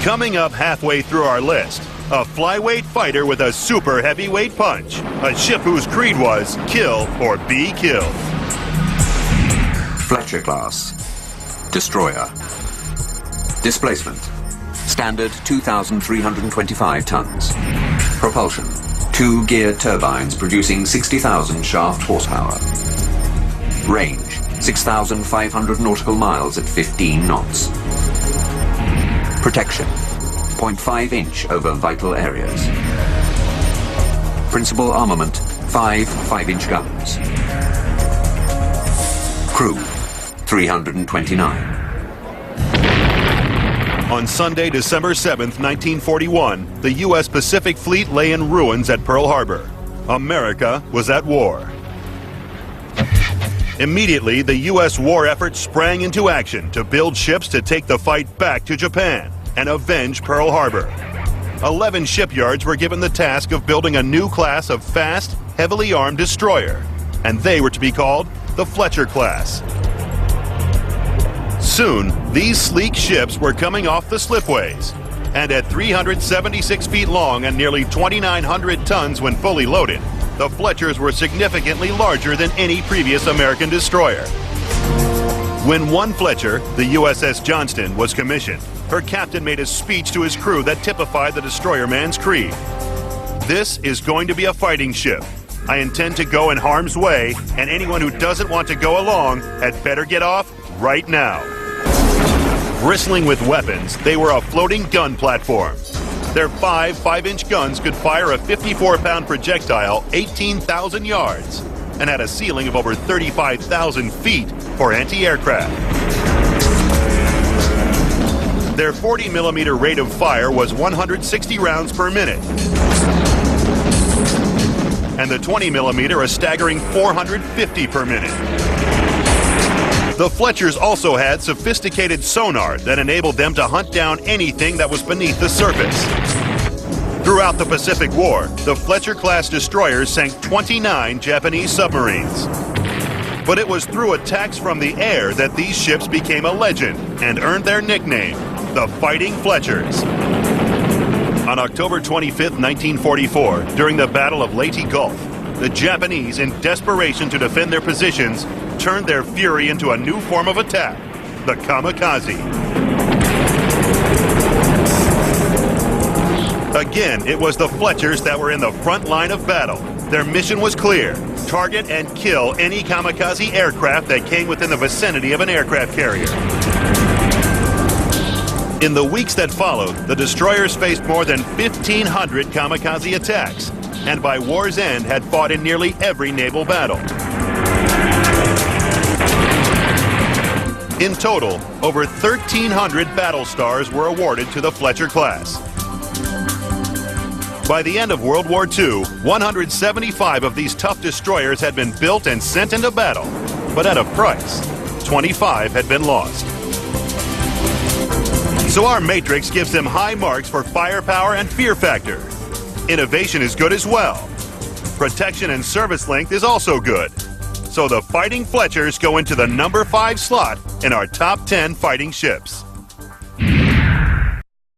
Coming up halfway through our list, a flyweight fighter with a super heavyweight punch. A ship whose creed was kill or be killed. Fletcher Class-Destoryer. Displacement. Standard 2,325 tons. Propulsion. 2 gear turbines producing 60,000 shaft horsepower. Range. 6,500 nautical miles at 15 knots. Protection. 0.5 inch over vital areas. Principal armament. 5 5-inch guns. Crew. 329. On Sunday, December 7th, 1941, the U.S. Pacific Fleet lay in ruins at Pearl Harbor. America was at war. Immediately, the U.S. war effort sprang into action to build ships to take the fight back to Japan and avenge Pearl Harbor. 11 shipyards were given the task of building a new class of fast, heavily armed destroyer, and they were to be called the Fletcher class. Soon, these sleek ships were coming off the slipways, and at 376 feet long and nearly 2,900 tons when fully loaded, the Fletchers were significantly larger than any previous American destroyer. When one Fletcher, the USS Johnston, was commissioned, her captain made a speech to his crew that typified the destroyer man's creed. "This is going to be a fighting ship. I intend to go in harm's way, and anyone who doesn't want to go along had better get off right now." Bristling with weapons, they were a floating gun platform. Their 5 5-inch guns could fire a 54-pound projectile 18,000 yards and had a ceiling of over 35,000 feet for anti-aircraft. Their 40-millimeter rate of fire was 160 rounds per minute, and the 20-millimeter a staggering 450 per minute. The Fletchers also had sophisticated sonar that enabled them to hunt down anything that was beneath the surface. Throughout the Pacific War, the Fletcher-class destroyers sank 29 Japanese submarines. But it was through attacks from the air that these ships became a legend and earned their nickname, the Fighting Fletchers. On October 25, 1944, during the Battle of Leyte Gulf, the Japanese, in desperation to defend their positions, turned their fury into a new form of attack, the kamikaze. Again, it was the Fletchers that were in the front line of battle. Their mission was clear: target and kill any kamikaze aircraft that came within the vicinity of an aircraft carrier. In the weeks that followed, the destroyers faced more than 1,500 kamikaze attacks, and by war's end had fought in nearly every naval battle. In total, over 1,300 battle stars were awarded to the Fletcher class. By the end of World War II, 175 of these tough destroyers had been built and sent into battle, but at a price. 25 had been lost. So our matrix gives them high marks for firepower and fear factor. Innovation is good as well. Protection and service length is also good. So the Fighting Fletchers go into the number 5 slot in our top 10 fighting ships.